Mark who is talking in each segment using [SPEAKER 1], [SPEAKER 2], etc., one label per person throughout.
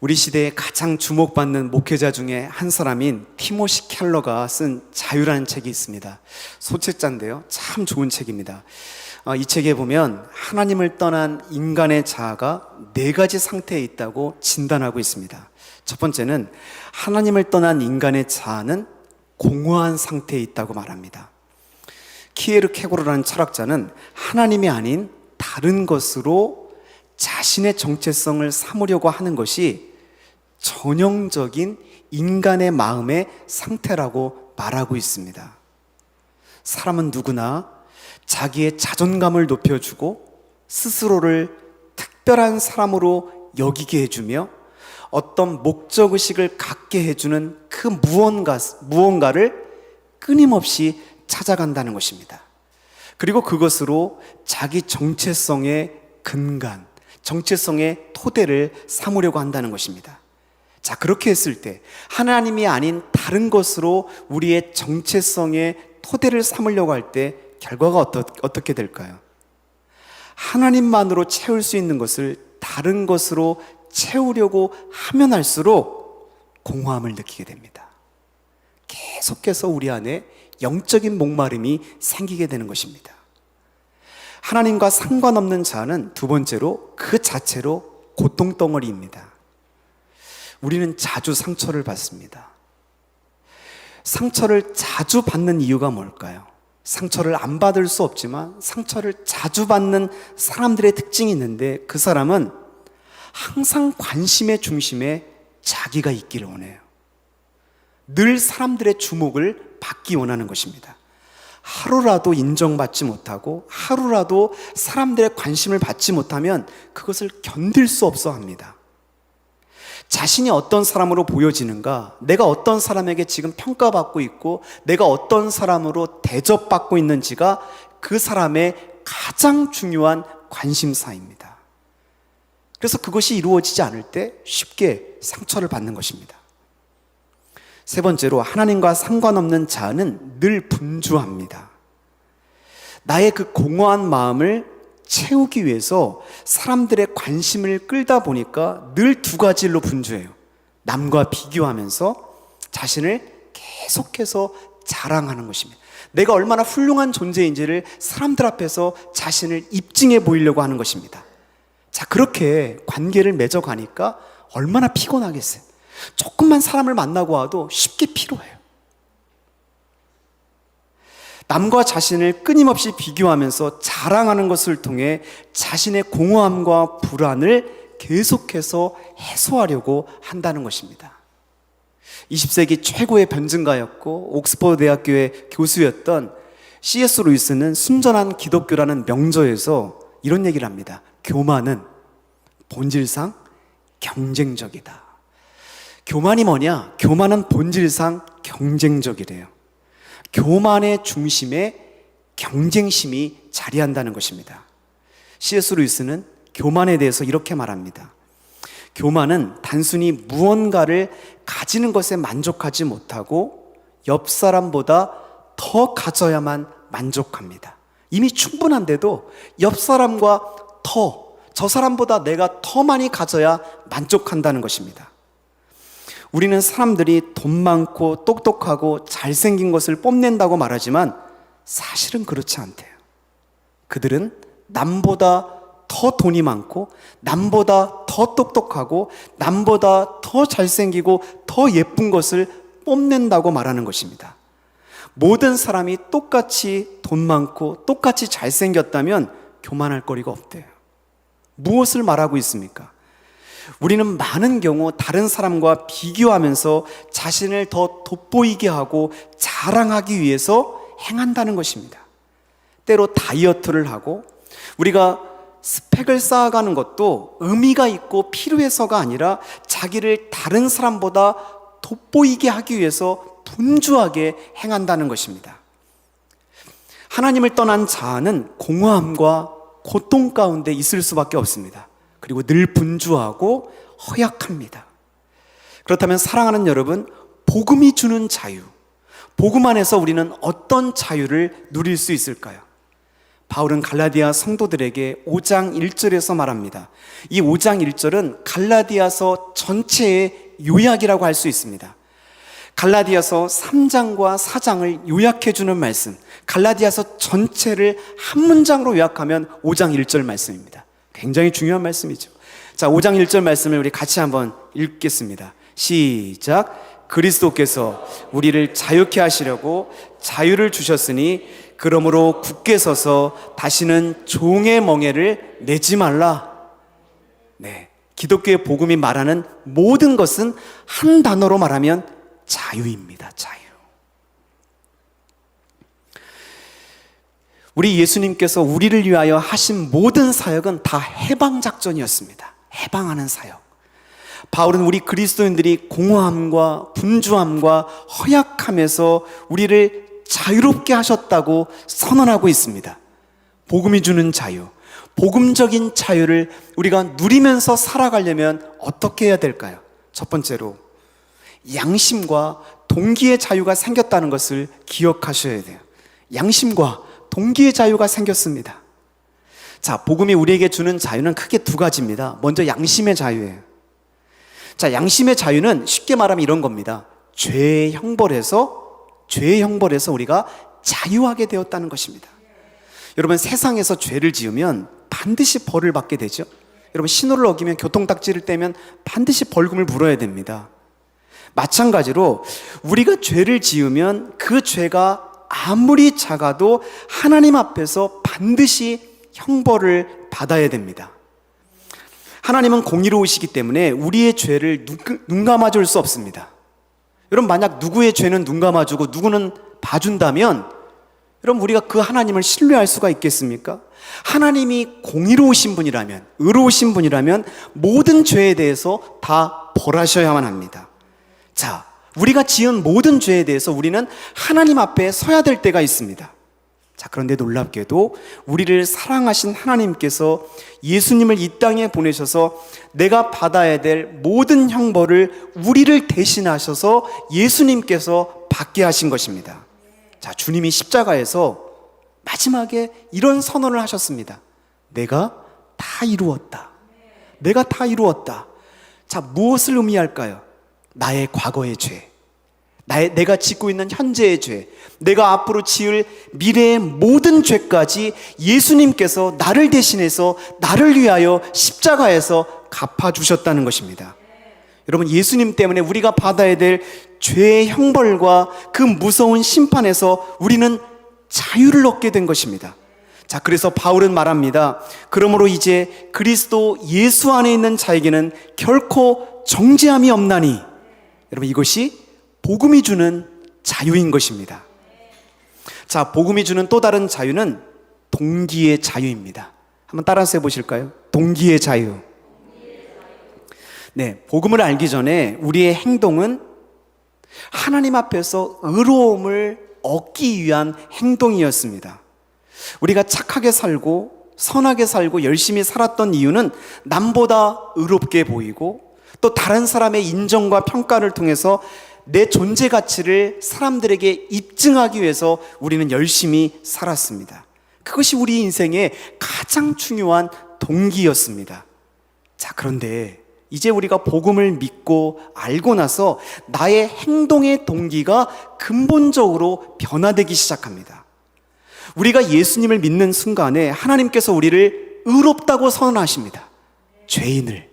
[SPEAKER 1] 우리 시대에 가장 주목받는 목회자 중에 한 사람인 티모시 켈러가 쓴 자유라는 책이 있습니다. 소책자인데요, 참 좋은 책입니다. 이 책에 보면 하나님을 떠난 인간의 자아가 4가지 상태에 있다고 진단하고 있습니다. 첫 번째는 하나님을 떠난 인간의 자아는 공허한 상태에 있다고 말합니다. 키에르케고르라는 철학자는 하나님이 아닌 다른 것으로 자신의 정체성을 삼으려고 하는 것이 전형적인 인간의 마음의 상태라고 말하고 있습니다. 사람은 누구나 자기의 자존감을 높여주고 스스로를 특별한 사람으로 여기게 해주며 어떤 목적의식을 갖게 해주는 그 무언가를 끊임없이 찾아간다는 것입니다. 그리고 그것으로 자기 정체성의 근간, 정체성의 토대를 삼으려고 한다는 것입니다. 자, 그렇게 했을 때 하나님이 아닌 다른 것으로 우리의 정체성의 토대를 삼으려고 할 때 결과가 어떻게 될까요? 하나님만으로 채울 수 있는 것을 다른 것으로 채우려고 하면 할수록 공허함을 느끼게 됩니다. 계속해서 우리 안에 영적인 목마름이 생기게 되는 것입니다. 하나님과 상관없는 자는 두 번째로 그 자체로 고통덩어리입니다. 우리는 자주 상처를 받습니다. 상처를 자주 받는 이유가 뭘까요? 상처를 안 받을 수 없지만 상처를 자주 받는 사람들의 특징이 있는데, 그 사람은 항상 관심의 중심에 자기가 있기를 원해요. 늘 사람들의 주목을 받기 원하는 것입니다. 하루라도 인정받지 못하고 하루라도 사람들의 관심을 받지 못하면 그것을 견딜 수 없어 합니다. 자신이 어떤 사람으로 보여지는가, 내가 어떤 사람에게 지금 평가받고 있고 내가 어떤 사람으로 대접받고 있는지가 그 사람의 가장 중요한 관심사입니다. 그래서 그것이 이루어지지 않을 때 쉽게 상처를 받는 것입니다. 세 번째로 하나님과 상관없는 자아는 늘 분주합니다. 나의 그 공허한 마음을 채우기 위해서 사람들의 관심을 끌다 보니까 늘 2가지 일로 분주해요. 남과 비교하면서 자신을 계속해서 자랑하는 것입니다. 내가 얼마나 훌륭한 존재인지를 사람들 앞에서 자신을 입증해 보이려고 하는 것입니다. 자, 그렇게 관계를 맺어가니까 얼마나 피곤하겠어요. 조금만 사람을 만나고 와도 쉽게 피로해요. 남과 자신을 끊임없이 비교하면서 자랑하는 것을 통해 자신의 공허함과 불안을 계속해서 해소하려고 한다는 것입니다. 20세기 최고의 변증가였고 옥스퍼드 대학교의 교수였던 C.S. 루이스는 순전한 기독교라는 명저에서 이런 얘기를 합니다. 교만은 본질상 경쟁적이다. 교만이 뭐냐? 교만은 본질상 경쟁적이래요. 교만의 중심에 경쟁심이 자리한다는 것입니다. C.S. 루이스는 교만에 대해서 이렇게 말합니다. 교만은 단순히 무언가를 가지는 것에 만족하지 못하고 옆 사람보다 더 가져야만 만족합니다. 이미 충분한데도 옆 사람과 저 사람보다 내가 더 많이 가져야 만족한다는 것입니다. 우리는 사람들이 돈 많고 똑똑하고 잘생긴 것을 뽐낸다고 말하지만 사실은 그렇지 않대요. 그들은 남보다 더 돈이 많고 남보다 더 똑똑하고 남보다 더 잘생기고 더 예쁜 것을 뽐낸다고 말하는 것입니다. 모든 사람이 똑같이 돈 많고 똑같이 잘생겼다면 교만할 거리가 없대요. 무엇을 말하고 있습니까? 우리는 많은 경우 다른 사람과 비교하면서 자신을 더 돋보이게 하고 자랑하기 위해서 행한다는 것입니다. 때로 다이어트를 하고 우리가 스펙을 쌓아가는 것도 의미가 있고 필요해서가 아니라 자기를 다른 사람보다 돋보이게 하기 위해서 분주하게 행한다는 것입니다. 하나님을 떠난 자아는 공허함과 고통 가운데 있을 수밖에 없습니다. 그리고 늘 분주하고 허약합니다. 그렇다면 사랑하는 여러분, 복음이 주는 자유, 복음 안에서 우리는 어떤 자유를 누릴 수 있을까요? 바울은 갈라디아 성도들에게 5장 1절에서 말합니다. 이 5장 1절은 갈라디아서 전체의 요약이라고 할 수 있습니다. 갈라디아서 3장과 4장을 요약해주는 말씀, 갈라디아서 전체를 한 문장으로 요약하면 5장 1절 말씀입니다. 굉장히 중요한 말씀이죠. 자, 5장 1절 말씀을 우리 같이 한번 읽겠습니다. 시작. 그리스도께서 우리를 자유케 하시려고 자유를 주셨으니 그러므로 굳게 서서 다시는 종의 멍에를 내지 말라. 네, 기독교의 복음이 말하는 모든 것은 한 단어로 말하면 자유입니다. 자유. 우리 예수님께서 우리를 위하여 하신 모든 사역은 다 해방작전이었습니다. 해방하는 사역. 바울은 우리 그리스도인들이 공허함과 분주함과 허약함에서 우리를 자유롭게 하셨다고 선언하고 있습니다. 복음이 주는 자유, 복음적인 자유를 우리가 누리면서 살아가려면 어떻게 해야 될까요? 첫 번째로 양심과 동기의 자유가 생겼다는 것을 기억하셔야 돼요. 양심과 동기의 자유가 생겼습니다. 자, 복음이 우리에게 주는 자유는 크게 두 가지입니다. 먼저 양심의 자유예요. 자, 양심의 자유는 쉽게 말하면 이런 겁니다. 죄의 형벌에서 우리가 자유하게 되었다는 것입니다. 여러분, 세상에서 죄를 지으면 반드시 벌을 받게 되죠. 여러분, 신호를 어기면 교통딱지를 떼면 반드시 벌금을 물어야 됩니다. 마찬가지로 우리가 죄를 지으면 그 죄가 아무리 작아도 하나님 앞에서 반드시 형벌을 받아야 됩니다. 하나님은 공의로우시기 때문에 우리의 죄를 눈 감아줄 수 없습니다. 여러분, 만약 누구의 죄는 눈 감아주고 누구는 봐준다면 여러분, 우리가 그 하나님을 신뢰할 수가 있겠습니까? 하나님이 공의로우신 분이라면, 의로우신 분이라면 모든 죄에 대해서 다 벌하셔야만 합니다. 자, 우리가 지은 모든 죄에 대해서 우리는 하나님 앞에 서야 될 때가 있습니다. 자, 그런데 놀랍게도 우리를 사랑하신 하나님께서 예수님을 이 땅에 보내셔서 내가 받아야 될 모든 형벌을 우리를 대신하셔서 예수님께서 받게 하신 것입니다. 자, 주님이 십자가에서 마지막에 이런 선언을 하셨습니다. 내가 다 이루었다. 내가 다 이루었다. 자, 무엇을 의미할까요? 나의 과거의 죄, 내가 짓고 있는 현재의 죄, 내가 앞으로 지을 미래의 모든 죄까지 예수님께서 나를 대신해서 나를 위하여 십자가에서 갚아주셨다는 것입니다. 여러분, 예수님 때문에 우리가 받아야 될 죄의 형벌과 그 무서운 심판에서 우리는 자유를 얻게 된 것입니다. 자, 그래서 바울은 말합니다. 그러므로 이제 그리스도 예수 안에 있는 자에게는 결코 정죄함이 없나니. 여러분, 이것이 복음이 주는 자유인 것입니다. 자, 복음이 주는 또 다른 자유는 동기의 자유입니다. 한번 따라서 해보실까요? 동기의 자유. 네, 복음을 알기 전에 우리의 행동은 하나님 앞에서 의로움을 얻기 위한 행동이었습니다. 우리가 착하게 살고 선하게 살고 열심히 살았던 이유는 남보다 의롭게 보이고 또 다른 사람의 인정과 평가를 통해서 내 존재 가치를 사람들에게 입증하기 위해서 우리는 열심히 살았습니다. 그것이 우리 인생의 가장 중요한 동기였습니다. 자, 그런데 이제 우리가 복음을 믿고 알고 나서 나의 행동의 동기가 근본적으로 변화되기 시작합니다. 우리가 예수님을 믿는 순간에 하나님께서 우리를 의롭다고 선언하십니다. 죄인을.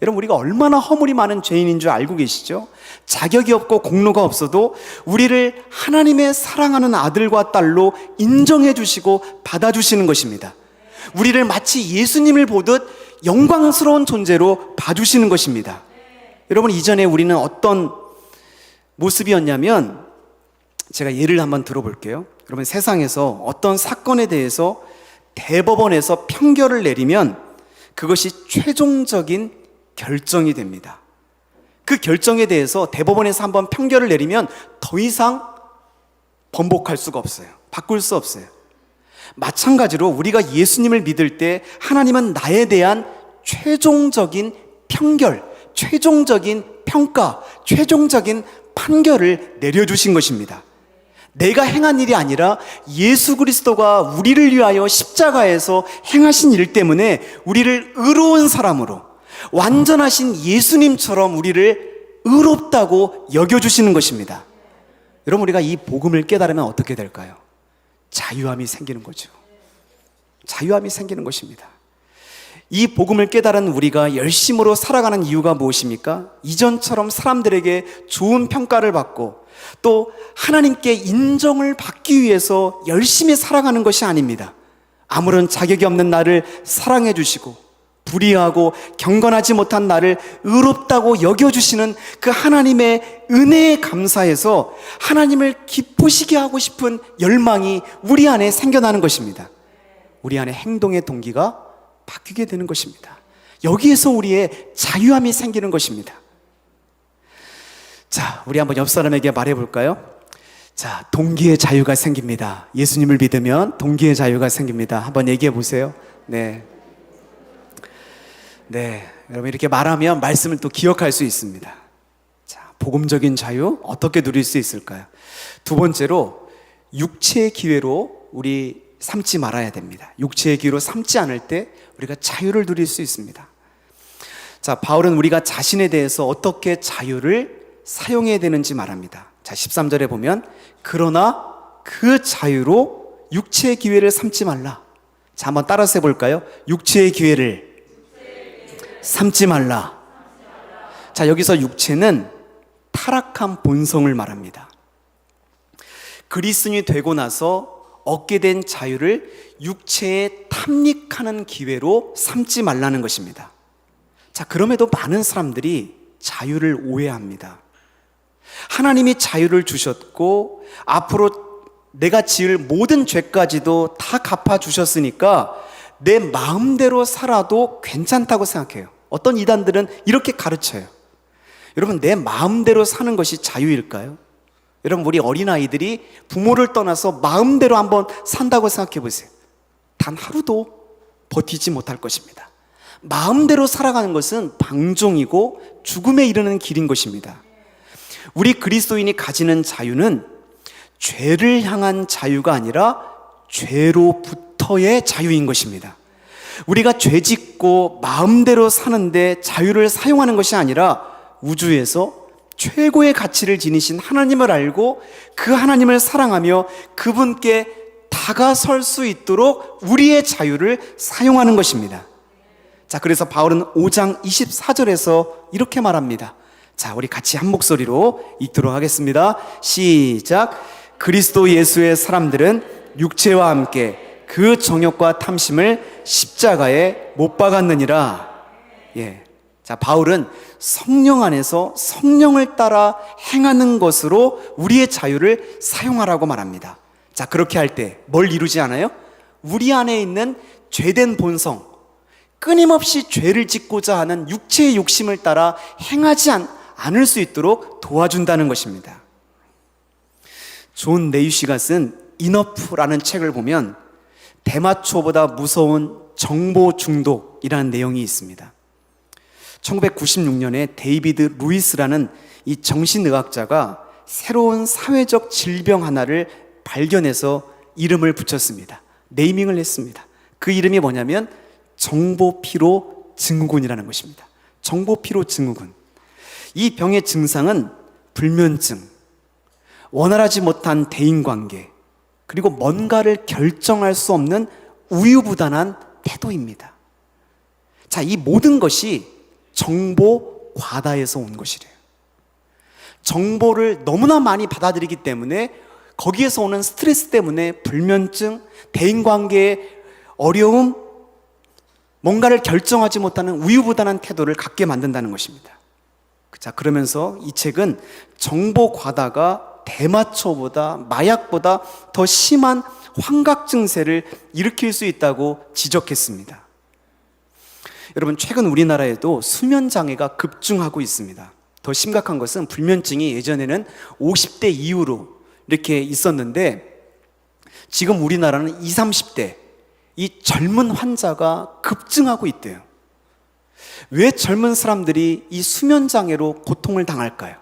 [SPEAKER 1] 여러분, 우리가 얼마나 허물이 많은 죄인인 줄 알고 계시죠? 자격이 없고 공로가 없어도 우리를 하나님의 사랑하는 아들과 딸로 인정해 주시고 받아주시는 것입니다. 우리를 마치 예수님을 보듯 영광스러운 존재로 봐주시는 것입니다. 여러분, 이전에 우리는 어떤 모습이었냐면, 제가 예를 한번 들어볼게요. 여러분, 세상에서 어떤 사건에 대해서 대법원에서 판결을 내리면 그것이 최종적인 결정이 됩니다. 그 결정에 대해서 대법원에서 한번 판결을 내리면 더 이상 번복할 수가 없어요. 바꿀 수 없어요. 마찬가지로 우리가 예수님을 믿을 때 하나님은 나에 대한 최종적인 판결, 최종적인 평가, 최종적인 판결을 내려주신 것입니다. 내가 행한 일이 아니라 예수 그리스도가 우리를 위하여 십자가에서 행하신 일 때문에 우리를 의로운 사람으로, 완전하신 예수님처럼 우리를 의롭다고 여겨주시는 것입니다. 여러분, 우리가 이 복음을 깨달으면 어떻게 될까요? 자유함이 생기는 거죠. 자유함이 생기는 것입니다. 이 복음을 깨달은 우리가 열심으로 살아가는 이유가 무엇입니까? 이전처럼 사람들에게 좋은 평가를 받고 또 하나님께 인정을 받기 위해서 열심히 살아가는 것이 아닙니다. 아무런 자격이 없는 나를 사랑해 주시고 불의하고 경건하지 못한 나를 의롭다고 여겨주시는 그 하나님의 은혜에 감사해서 하나님을 기쁘시게 하고 싶은 열망이 우리 안에 생겨나는 것입니다. 우리 안에 행동의 동기가 바뀌게 되는 것입니다. 여기에서 우리의 자유함이 생기는 것입니다. 자, 우리 한번 옆 사람에게 말해 볼까요? 자, 동기의 자유가 생깁니다. 예수님을 믿으면 동기의 자유가 생깁니다. 한번 얘기해 보세요. 네, 여러분, 이렇게 말하면 말씀을 또 기억할 수 있습니다. 자, 복음적인 자유 어떻게 누릴 수 있을까요? 두 번째로 육체의 기회로 우리 삼지 말아야 됩니다. 육체의 기회로 삼지 않을 때 우리가 자유를 누릴 수 있습니다. 자, 바울은 우리가 자신에 대해서 어떻게 자유를 사용해야 되는지 말합니다. 자, 13절에 보면 그러나 그 자유로 육체의 기회를 삼지 말라. 자, 한번 따라서 해볼까요? 육체의 기회를 삼지 말라. 자, 여기서 육체는 타락한 본성을 말합니다. 그리스도인이 되고 나서 얻게 된 자유를 육체에 탐닉하는 기회로 삼지 말라는 것입니다. 자, 그럼에도 많은 사람들이 자유를 오해합니다. 하나님이 자유를 주셨고 앞으로 내가 지을 모든 죄까지도 다 갚아주셨으니까 내 마음대로 살아도 괜찮다고 생각해요. 어떤 이단들은 이렇게 가르쳐요. 여러분, 내 마음대로 사는 것이 자유일까요? 여러분, 우리 어린아이들이 부모를 떠나서 마음대로 한번 산다고 생각해 보세요. 단 하루도 버티지 못할 것입니다. 마음대로 살아가는 것은 방종이고 죽음에 이르는 길인 것입니다. 우리 그리스도인이 가지는 자유는 죄를 향한 자유가 아니라 죄로부터의 자유인 것입니다. 우리가 죄 짓고 마음대로 사는데 자유를 사용하는 것이 아니라 우주에서 최고의 가치를 지니신 하나님을 알고 그 하나님을 사랑하며 그분께 다가설 수 있도록 우리의 자유를 사용하는 것입니다. 자, 그래서 바울은 5장 24절에서 이렇게 말합니다. 자, 우리 같이 한 목소리로 읽도록 하겠습니다. 시작. 그리스도 예수의 사람들은 육체와 함께 그 정욕과 탐심을 십자가에 못 박았느니라. 예. 자, 바울은 성령 안에서 성령을 따라 행하는 것으로 우리의 자유를 사용하라고 말합니다. 자, 그렇게 할 때 뭘 이루지 않아요? 우리 안에 있는 죄된 본성, 끊임없이 죄를 짓고자 하는 육체의 욕심을 따라 행하지 않을 수 있도록 도와준다는 것입니다. 존 네이쉬가 쓴 이너프라는 책을 보면 대마초보다 무서운 정보 중독이라는 내용이 있습니다. 1996년에 데이비드 루이스라는 이 정신의학자가 새로운 사회적 질병 하나를 발견해서 이름을 붙였습니다. 네이밍을 했습니다. 그 이름이 뭐냐면 정보피로 증후군이라는 것입니다. 정보피로 증후군. 이 병의 증상은 불면증, 원활하지 못한 대인관계, 그리고 뭔가를 결정할 수 없는 우유부단한 태도입니다. 자, 이 모든 것이 정보 과다에서 온 것이래요. 정보를 너무나 많이 받아들이기 때문에 거기에서 오는 스트레스 때문에 불면증, 대인관계의 어려움, 뭔가를 결정하지 못하는 우유부단한 태도를 갖게 만든다는 것입니다. 자, 그러면서 이 책은 정보 과다가 대마초보다, 마약보다 더 심한 환각 증세를 일으킬 수 있다고 지적했습니다. 여러분, 최근 우리나라에도 수면 장애가 급증하고 있습니다. 더 심각한 것은 불면증이 예전에는 50대 이후로 이렇게 있었는데 지금 우리나라는 20, 30대 이 젊은 환자가 급증하고 있대요. 왜 젊은 사람들이 이 수면 장애로 고통을 당할까요?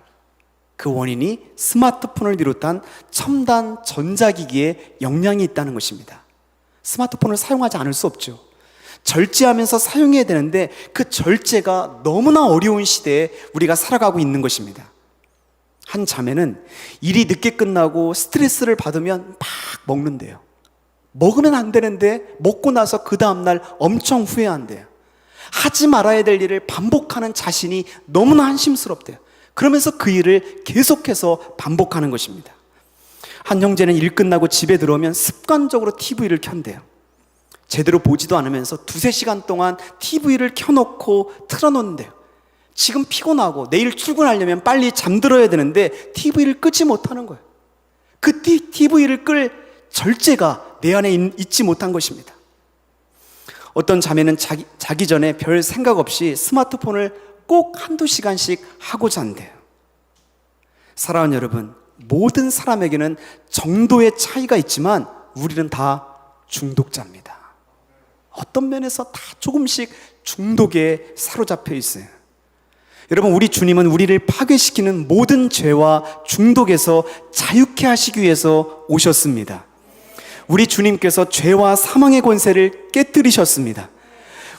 [SPEAKER 1] 그 원인이 스마트폰을 비롯한 첨단 전자기기에 영향이 있다는 것입니다. 스마트폰을 사용하지 않을 수 없죠. 절제하면서 사용해야 되는데 그 절제가 너무나 어려운 시대에 우리가 살아가고 있는 것입니다. 한 자매는 일이 늦게 끝나고 스트레스를 받으면 막 먹는데요. 먹으면 안 되는데 먹고 나서 그 다음날 엄청 후회한대요. 하지 말아야 될 일을 반복하는 자신이 너무나 한심스럽대요. 그러면서 그 일을 계속해서 반복하는 것입니다. 한 형제는 일 끝나고 집에 들어오면 습관적으로 TV를 켠대요. 제대로 보지도 않으면서 2-3시간 동안 TV를 켜놓고 틀어놓는데요. 지금 피곤하고 내일 출근하려면 빨리 잠들어야 되는데 TV를 끄지 못하는 거예요. 그 TV를 끌 절제가 내 안에 있지 못한 것입니다. 어떤 자매는 자기 전에 별 생각 없이 스마트폰을 꼭 1-2시간씩 하고 잔대요. 사랑하는 여러분, 모든 사람에게는 정도의 차이가 있지만 우리는 다 중독자입니다. 어떤 면에서 다 조금씩 중독에 사로잡혀 있어요. 여러분, 우리 주님은 우리를 파괴시키는 모든 죄와 중독에서 자유케 하시기 위해서 오셨습니다. 우리 주님께서 죄와 사망의 권세를 깨뜨리셨습니다.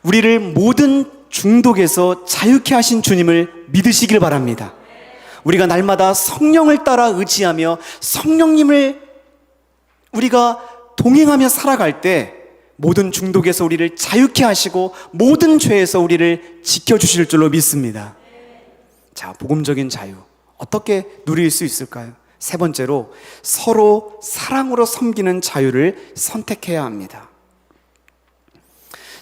[SPEAKER 1] 우리를 모든 중독에서 자유케 하신 주님을 믿으시길 바랍니다. 우리가 날마다 성령을 따라 의지하며 성령님을 우리가 동행하며 살아갈 때 모든 중독에서 우리를 자유케 하시고 모든 죄에서 우리를 지켜주실 줄로 믿습니다. 자, 복음적인 자유 어떻게 누릴 수 있을까요? 3번째로 서로 사랑으로 섬기는 자유를 선택해야 합니다.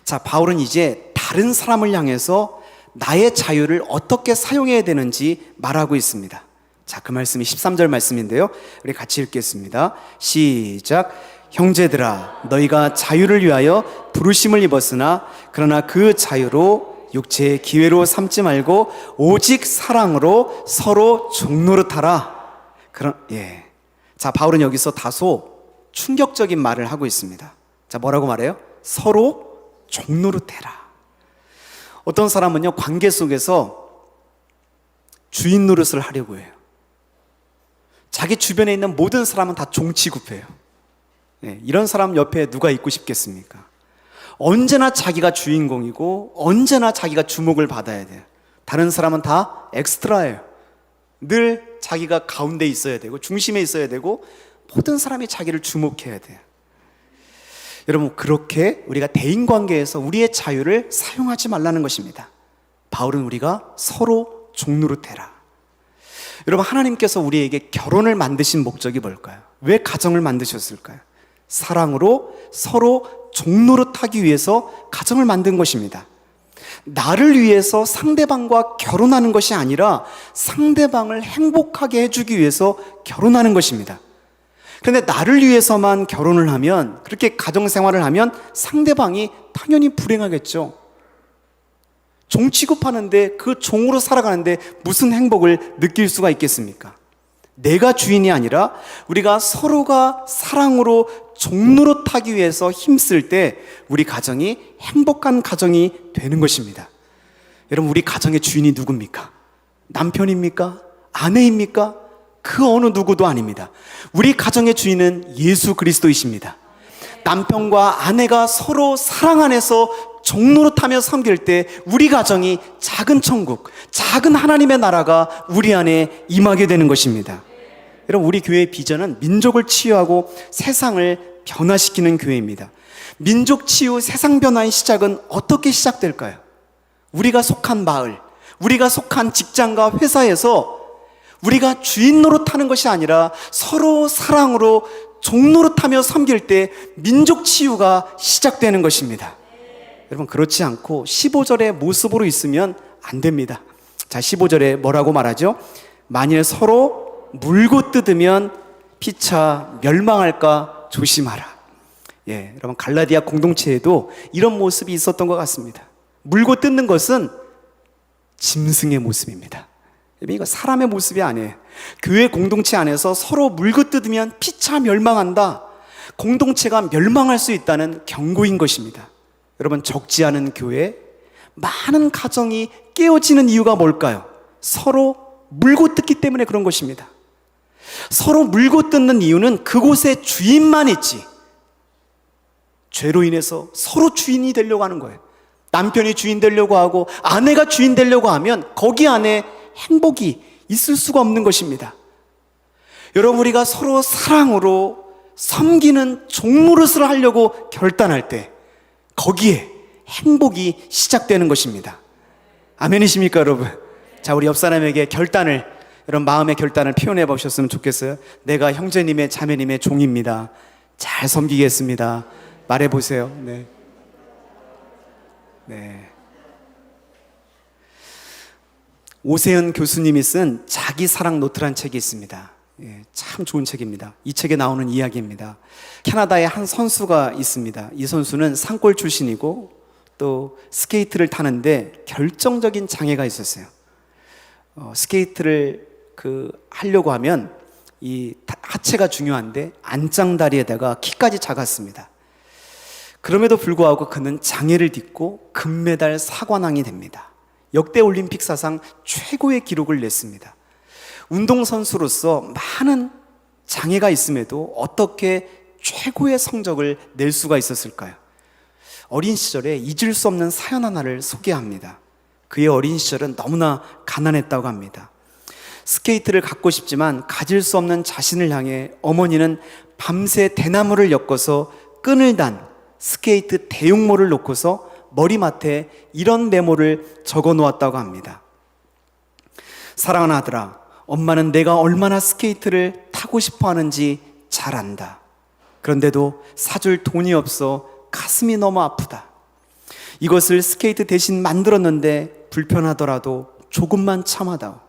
[SPEAKER 1] 자, 바울은 이제 다른 사람을 향해서 나의 자유를 어떻게 사용해야 되는지 말하고 있습니다. 자, 그 말씀이 13절 말씀인데요. 우리 같이 읽겠습니다. 시작. 형제들아, 너희가 자유를 위하여 부르심을 입었으나 그러나 그 자유로 육체의 기회로 삼지 말고 오직 사랑으로 서로 종노릇하라. 자, 바울은 여기서 다소 충격적인 말을 하고 있습니다. 자, 뭐라고 말해요? 서로 종노릇해라. 어떤 사람은요, 관계 속에서 주인 노릇을 하려고 해요. 자기 주변에 있는 모든 사람은 다 종 취급해요. 이런 사람 옆에 누가 있고 싶겠습니까? 언제나 자기가 주인공이고 언제나 자기가 주목을 받아야 돼요. 다른 사람은 다 엑스트라예요. 늘 자기가 가운데 있어야 되고 중심에 있어야 되고 모든 사람이 자기를 주목해야 돼요. 여러분, 그렇게 우리가 대인관계에서 우리의 자유를 사용하지 말라는 것입니다. 바울은 우리가 서로 종노릇해라. 여러분, 하나님께서 우리에게 결혼을 만드신 목적이 뭘까요? 왜 가정을 만드셨을까요? 사랑으로 서로 종노릇하기 위해서 가정을 만든 것입니다. 나를 위해서 상대방과 결혼하는 것이 아니라 상대방을 행복하게 해주기 위해서 결혼하는 것입니다. 그런데 나를 위해서만 결혼을 하면, 그렇게 가정생활을 하면 상대방이 당연히 불행하겠죠. 종 취급하는데, 그 종으로 살아가는데 무슨 행복을 느낄 수가 있겠습니까? 내가 주인이 아니라 우리가 서로가 사랑으로 종노릇하기 위해서 힘쓸 때 우리 가정이 행복한 가정이 되는 것입니다. 여러분, 우리 가정의 주인이 누굽니까? 남편입니까? 아내입니까? 그 어느 누구도 아닙니다. 우리 가정의 주인은 예수 그리스도이십니다. 남편과 아내가 서로 사랑 안에서 종노릇하며 섬길 때 우리 가정이 작은 천국, 작은 하나님의 나라가 우리 안에 임하게 되는 것입니다. 여러분, 우리 교회의 비전은 민족을 치유하고 세상을 변화시키는 교회입니다. 민족 치유, 세상 변화의 시작은 어떻게 시작될까요? 우리가 속한 마을, 우리가 속한 직장과 회사에서 우리가 주인 노릇하는 것이 아니라 서로 사랑으로 종노릇하며 섬길 때 민족 치유가 시작되는 것입니다. 여러분, 그렇지 않고 15절의 모습으로 있으면 안 됩니다. 자, 15절에 뭐라고 말하죠? 만일 서로 물고 뜯으면 피차 멸망할까 조심하라. 여러분, 갈라디아 공동체에도 이런 모습이 있었던 것 같습니다. 물고 뜯는 것은 짐승의 모습입니다. 이거 사람의 모습이 아니에요. 교회 공동체 안에서 서로 물고 뜯으면 피차 멸망한다. 공동체가 멸망할 수 있다는 경고인 것입니다. 여러분, 적지 않은 교회, 많은 가정이 깨어지는 이유가 뭘까요? 서로 물고 뜯기 때문에 그런 것입니다. 서로 물고 뜯는 이유는 그곳에 주인만 있지, 죄로 인해서 서로 주인이 되려고 하는 거예요. 남편이 주인 되려고 하고 아내가 주인 되려고 하면 거기 안에 행복이 있을 수가 없는 것입니다. 여러분, 우리가 서로 사랑으로 섬기는 종노릇을 하려고 결단할 때 거기에 행복이 시작되는 것입니다. 아멘이십니까, 여러분? 자, 우리 옆 사람에게 결단을, 여러분 마음의 결단을 표현해 보셨으면 좋겠어요. 내가 형제님의 자매님의 종입니다. 잘 섬기겠습니다. 말해 보세요. 네. 네. 오세훈 교수님이 쓴 자기 사랑 노트란 책이 있습니다. 예, 참 좋은 책입니다. 이 책에 나오는 이야기입니다. 캐나다에 한 선수가 있습니다. 이 선수는 산골 출신이고 또 스케이트를 타는데 결정적인 장애가 있었어요. 스케이트를 하려고 하면 이 하체가 중요한데 안짱다리에다가 키까지 작았습니다. 그럼에도 불구하고 그는 장애를 딛고 금메달 사관왕이 됩니다. 역대 올림픽 사상 최고의 기록을 냈습니다. 운동선수로서 많은 장애가 있음에도 어떻게 최고의 성적을 낼 수가 있었을까요? 어린 시절에 잊을 수 없는 사연 하나를 소개합니다. 그의 어린 시절은 너무나 가난했다고 합니다. 스케이트를 갖고 싶지만 가질 수 없는 자신을 향해 어머니는 밤새 대나무를 엮어서 끈을 단 스케이트 대용모를 놓고서 머리맡에 이런 메모를 적어 놓았다고 합니다. 사랑하는 아들아, 엄마는 내가 얼마나 스케이트를 타고 싶어 하는지 잘 안다. 그런데도 사줄 돈이 없어 가슴이 너무 아프다. 이것을 스케이트 대신 만들었는데 불편하더라도 조금만 참아다오.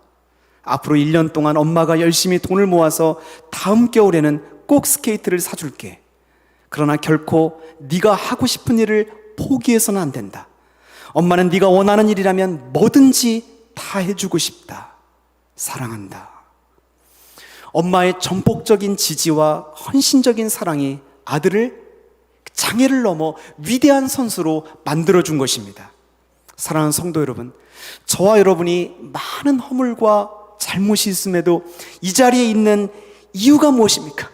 [SPEAKER 1] 앞으로 1년 동안 엄마가 열심히 돈을 모아서 다음 겨울에는 꼭 스케이트를 사줄게. 그러나 결코 네가 하고 싶은 일을 포기해서는 안 된다. 엄마는 네가 원하는 일이라면 뭐든지 다 해주고 싶다. 사랑한다. 엄마의 전폭적인 지지와 헌신적인 사랑이 아들을 장애를 넘어 위대한 선수로 만들어준 것입니다. 사랑하는 성도 여러분, 저와 여러분이 많은 허물과 잘못이 있음에도 이 자리에 있는 이유가 무엇입니까?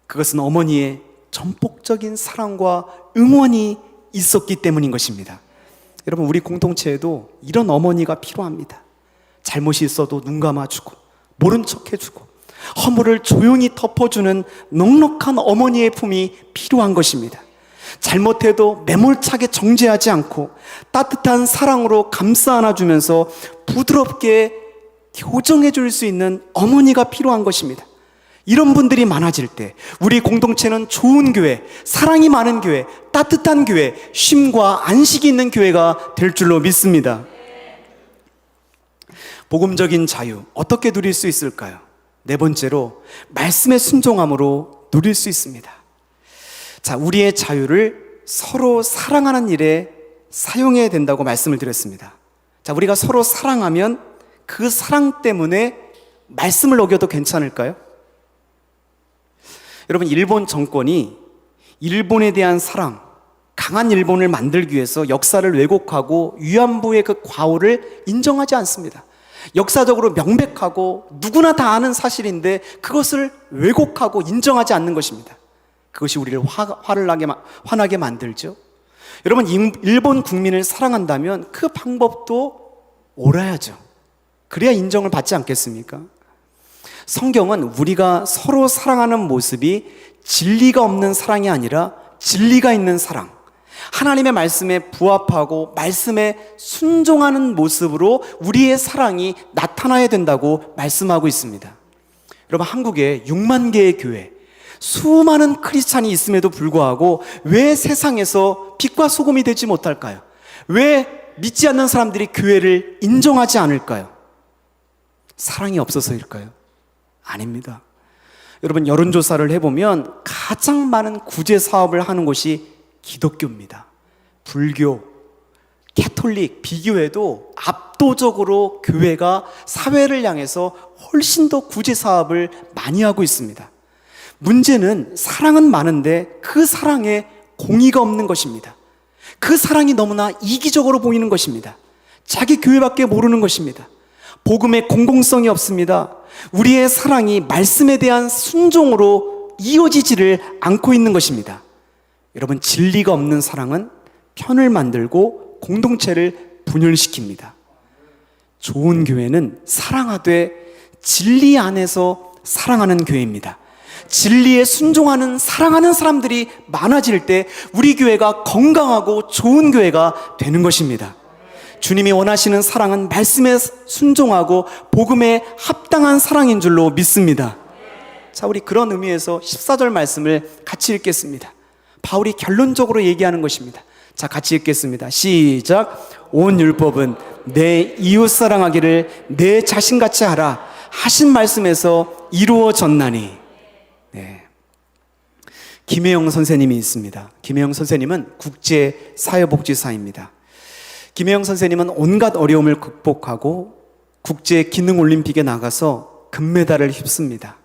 [SPEAKER 1] 그것은 어머니의 전폭적인 사랑과 응원이 있었기 때문인 것입니다. 여러분, 우리 공동체에도 이런 어머니가 필요합니다. 잘못이 있어도 눈 감아주고 모른 척 해주고 허물을 조용히 덮어주는 넉넉한 어머니의 품이 필요한 것입니다. 잘못해도 매몰차게 정죄하지 않고 따뜻한 사랑으로 감싸 안아주면서 부드럽게 교정해 줄 수 있는 어머니가 필요한 것입니다. 이런 분들이 많아질 때 우리 공동체는 좋은 교회, 사랑이 많은 교회, 따뜻한 교회, 쉼과 안식이 있는 교회가 될 줄로 믿습니다. 복음적인 자유, 어떻게 누릴 수 있을까요? 네 번째로 말씀의 순종함으로 누릴 수 있습니다. 자, 우리의 자유를 서로 사랑하는 일에 사용해야 된다고 말씀을 드렸습니다. 자, 우리가 서로 사랑하면 그 사랑 때문에 말씀을 어겨도 괜찮을까요? 여러분, 일본 정권이 일본에 대한 사랑, 강한 일본을 만들기 위해서 역사를 왜곡하고 위안부의 그 과오를 인정하지 않습니다. 역사적으로 명백하고 누구나 다 아는 사실인데 그것을 왜곡하고 인정하지 않는 것입니다. 그것이 우리를 화나게 만들죠. 여러분, 일본 국민을 사랑한다면 그 방법도 옳아야죠. 그래야 인정을 받지 않겠습니까? 성경은 우리가 서로 사랑하는 모습이 진리가 없는 사랑이 아니라 진리가 있는 사랑, 하나님의 말씀에 부합하고 말씀에 순종하는 모습으로 우리의 사랑이 나타나야 된다고 말씀하고 있습니다. 여러분, 한국에 6만 개의 교회, 수많은 크리스찬이 있음에도 불구하고 왜 세상에서 빛과 소금이 되지 못할까요? 왜 믿지 않는 사람들이 교회를 인정하지 않을까요? 사랑이 없어서일까요? 아닙니다. 여러분, 여론조사를 해보면 가장 많은 구제 사업을 하는 곳이 기독교입니다. 불교, 캐톨릭 비교해도 압도적으로 교회가 사회를 향해서 훨씬 더 구제 사업을 많이 하고 있습니다. 문제는 사랑은 많은데 그 사랑에 공의가 없는 것입니다. 그 사랑이 너무나 이기적으로 보이는 것입니다. 자기 교회밖에 모르는 것입니다. 복음의 공공성이 없습니다. 우리의 사랑이 말씀에 대한 순종으로 이어지지를 않고 있는 것입니다. 여러분, 진리가 없는 사랑은 편을 만들고 공동체를 분열시킵니다. 좋은 교회는 사랑하되 진리 안에서 사랑하는 교회입니다. 진리에 순종하는 사랑하는 사람들이 많아질 때 우리 교회가 건강하고 좋은 교회가 되는 것입니다. 주님이 원하시는 사랑은 말씀에 순종하고 복음에 합당한 사랑인 줄로 믿습니다. 자, 우리 그런 의미에서 14절 말씀을 같이 읽겠습니다. 바울이 결론적으로 얘기하는 것입니다. 자, 같이 읽겠습니다. 시작. 온 율법은 내 이웃 사랑하기를 내 자신같이 하라 하신 말씀에서 이루어졌나니. 네. 김혜영 선생님이 있습니다. 김혜영 선생님은 국제사회복지사입니다. 김혜영 선생님은 온갖 어려움을 극복하고 국제기능올림픽에 나가서 금메달을 휩습니다.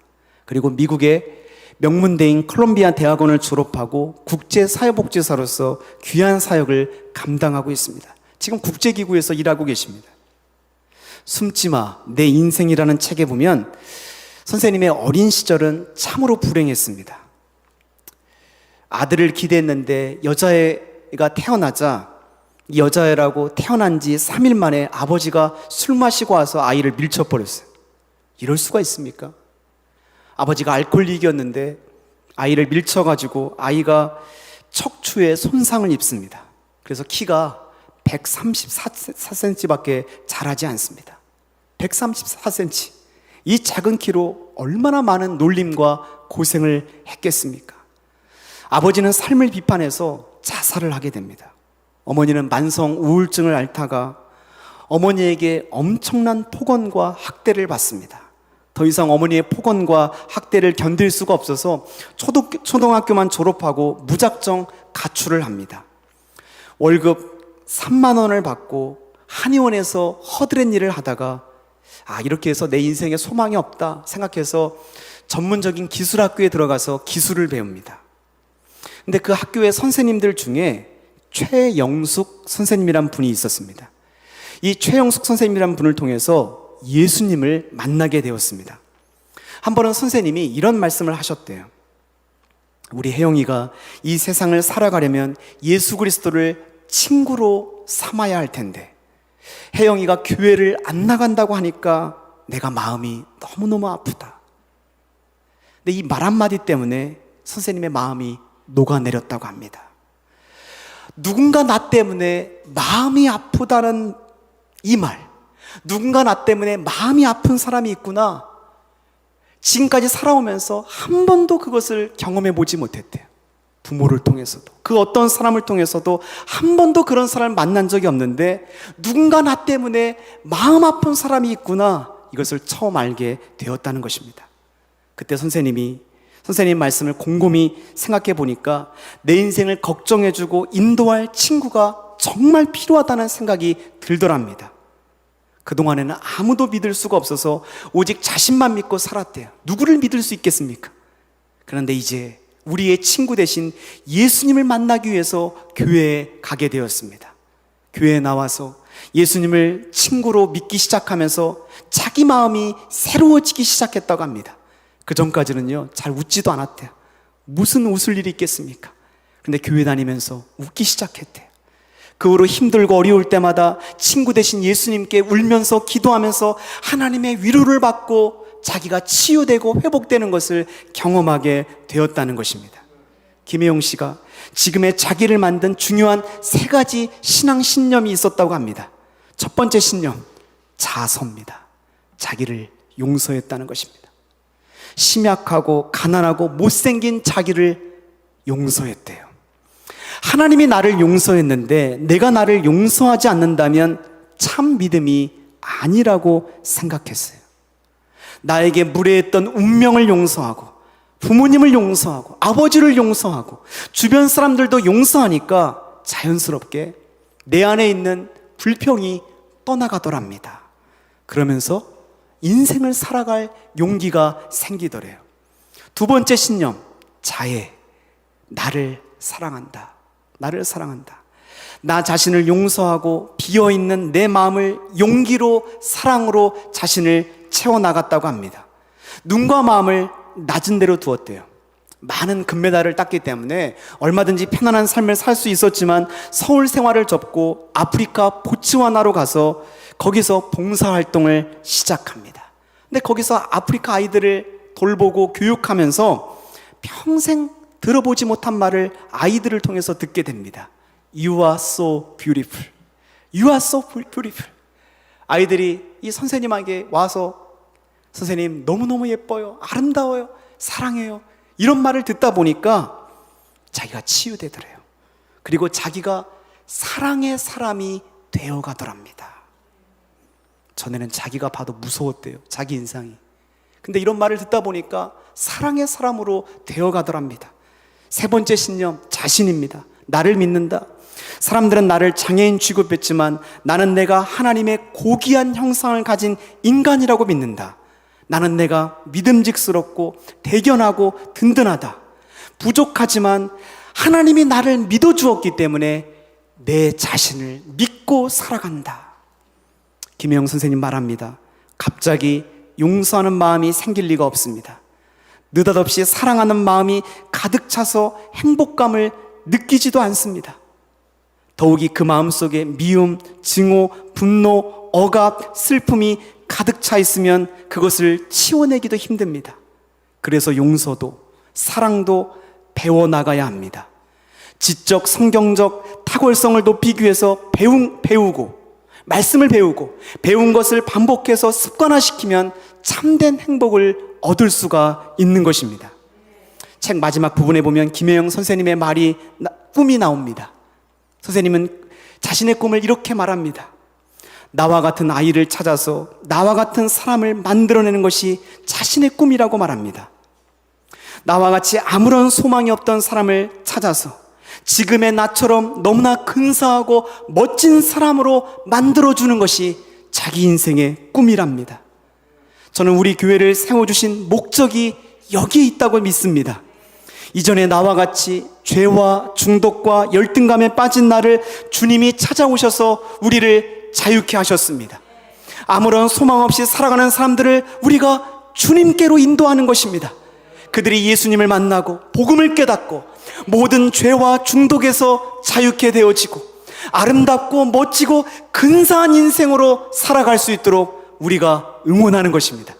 [SPEAKER 1] 그리고 미국의 명문대인 콜롬비아 대학원을 졸업하고 국제사회복지사로서 귀한 사역을 감당하고 있습니다. 지금 국제기구에서 일하고 계십니다. 숨지마 내 인생이라는 책에 보면 선생님의 어린 시절은 참으로 불행했습니다. 아들을 기대했는데 여자애가 태어나자 이 여자애라고 태어난 지 3일 만에 아버지가 술 마시고 와서 아이를 밀쳐버렸어요. 이럴 수가 있습니까? 아버지가 알코올릭이었는데 아이를 밀쳐가지고 아이가 척추에 손상을 입습니다. 그래서 키가 134cm밖에 자라지 않습니다. 134cm. 이 작은 키로 얼마나 많은 놀림과 고생을 했겠습니까? 아버지는 삶을 비판해서 자살을 하게 됩니다. 어머니는 만성 우울증을 앓다가 어머니에게 엄청난 폭언과 학대를 받습니다. 더 이상 어머니의 폭언과 학대를 견딜 수가 없어서 초등학교만 졸업하고 무작정 가출을 합니다. 월급 3만 원을 받고 한의원에서 허드렛 일을 하다가 이렇게 해서 내 인생에 소망이 없다 생각해서 전문적인 기술학교에 들어가서 기술을 배웁니다. 근데 그 학교의 선생님들 중에 최영숙 선생님이란 분이 있었습니다. 이 최영숙 선생님이란 분을 통해서 예수님을 만나게 되었습니다. 한 번은 선생님이 이런 말씀을 하셨대요. 우리 혜영이가 이 세상을 살아가려면 예수 그리스도를 친구로 삼아야 할 텐데 혜영이가 교회를 안 나간다고 하니까 내가 마음이 너무너무 아프다. 근데 이 말 한마디 때문에 선생님의 마음이 녹아내렸다고 합니다. 누군가 나 때문에 마음이 아프다는 이 말, 누군가 나 때문에 마음이 아픈 사람이 있구나. 지금까지 살아오면서 한 번도 그것을 경험해 보지 못했대요. 부모를 통해서도 그 어떤 사람을 통해서도 한 번도 그런 사람을 만난 적이 없는데 누군가 나 때문에 마음 아픈 사람이 있구나, 이것을 처음 알게 되었다는 것입니다. 그때 선생님 말씀을 곰곰이 생각해 보니까 내 인생을 걱정해주고 인도할 친구가 정말 필요하다는 생각이 들더랍니다. 그동안에는 아무도 믿을 수가 없어서 오직 자신만 믿고 살았대요. 누구를 믿을 수 있겠습니까? 그런데 이제 우리의 친구 대신 예수님을 만나기 위해서 교회에 가게 되었습니다. 교회에 나와서 예수님을 친구로 믿기 시작하면서 자기 마음이 새로워지기 시작했다고 합니다. 그 전까지는요, 잘 웃지도 않았대요. 무슨 웃을 일이 있겠습니까? 그런데 교회 다니면서 웃기 시작했대요. 그 후로 힘들고 어려울 때마다 친구 대신 예수님께 울면서 기도하면서 하나님의 위로를 받고 자기가 치유되고 회복되는 것을 경험하게 되었다는 것입니다. 김혜용 씨가 지금의 자기를 만든 중요한 3가지 신앙 신념이 있었다고 합니다. 첫 번째 신념, 자서입니다. 자기를 용서했다는 것입니다. 심약하고 가난하고 못생긴 자기를 용서했대요. 하나님이 나를 용서했는데 내가 나를 용서하지 않는다면 참 믿음이 아니라고 생각했어요. 나에게 무례했던 운명을 용서하고 부모님을 용서하고 아버지를 용서하고 주변 사람들도 용서하니까 자연스럽게 내 안에 있는 불평이 떠나가더랍니다. 그러면서 인생을 살아갈 용기가 생기더래요. 두 번째 신념, 자애. 나를 사랑한다. 나를 사랑한다. 나 자신을 용서하고 비어있는 내 마음을 용기로, 사랑으로 자신을 채워나갔다고 합니다. 눈과 마음을 낮은 데로 두었대요. 많은 금메달을 땄기 때문에 얼마든지 편안한 삶을 살 수 있었지만 서울 생활을 접고 아프리카 보츠와나로 가서 거기서 봉사활동을 시작합니다. 근데 거기서 아프리카 아이들을 돌보고 교육하면서 평생 들어보지 못한 말을 아이들을 통해서 듣게 됩니다. You are so beautiful. You are so beautiful. 아이들이 이 선생님에게 와서 선생님 너무너무 예뻐요, 아름다워요, 사랑해요, 이런 말을 듣다 보니까 자기가 치유되더래요. 그리고 자기가 사랑의 사람이 되어가더랍니다. 전에는 자기가 봐도 무서웠대요, 자기 인상이. 근데 이런 말을 듣다 보니까 사랑의 사람으로 되어가더랍니다. 세 번째 신념, 자신입니다. 나를 믿는다. 사람들은 나를 장애인 취급했지만 나는 내가 하나님의 고귀한 형상을 가진 인간이라고 믿는다. 나는 내가 믿음직스럽고 대견하고 든든하다. 부족하지만 하나님이 나를 믿어주었기 때문에 내 자신을 믿고 살아간다. 김혜영 선생님 말합니다. 갑자기 용서하는 마음이 생길 리가 없습니다. 느닷없이 사랑하는 마음이 가득 차서 행복감을 느끼지도 않습니다. 더욱이 그 마음속에 미움, 증오, 분노, 억압, 슬픔이 가득 차 있으면 그것을 치워내기도 힘듭니다. 그래서 용서도 사랑도 배워나가야 합니다. 지적, 성경적 탁월성을 높이기 위해서 배우고 말씀을 배우고 배운 것을 반복해서 습관화시키면 참된 행복을 얻을 수가 있는 것입니다. 책 마지막 부분에 보면 김혜영 선생님의 꿈이 나옵니다. 선생님은 자신의 꿈을 이렇게 말합니다. 나와 같은 아이를 찾아서 나와 같은 사람을 만들어내는 것이 자신의 꿈이라고 말합니다. 나와 같이 아무런 소망이 없던 사람을 찾아서 지금의 나처럼 너무나 근사하고 멋진 사람으로 만들어주는 것이 자기 인생의 꿈이랍니다. 저는 우리 교회를 세워주신 목적이 여기에 있다고 믿습니다. 이전에 나와 같이 죄와 중독과 열등감에 빠진 나를 주님이 찾아오셔서 우리를 자유케 하셨습니다. 아무런 소망 없이 살아가는 사람들을 우리가 주님께로 인도하는 것입니다. 그들이 예수님을 만나고 복음을 깨닫고 모든 죄와 중독에서 자유케 되어지고 아름답고 멋지고 근사한 인생으로 살아갈 수 있도록 우리가 응원하는 것입니다.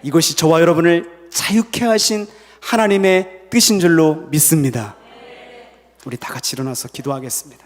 [SPEAKER 1] 이것이 저와 여러분을 자유케 하신 하나님의 뜻인 줄로 믿습니다. 우리 다 같이 일어나서 기도하겠습니다.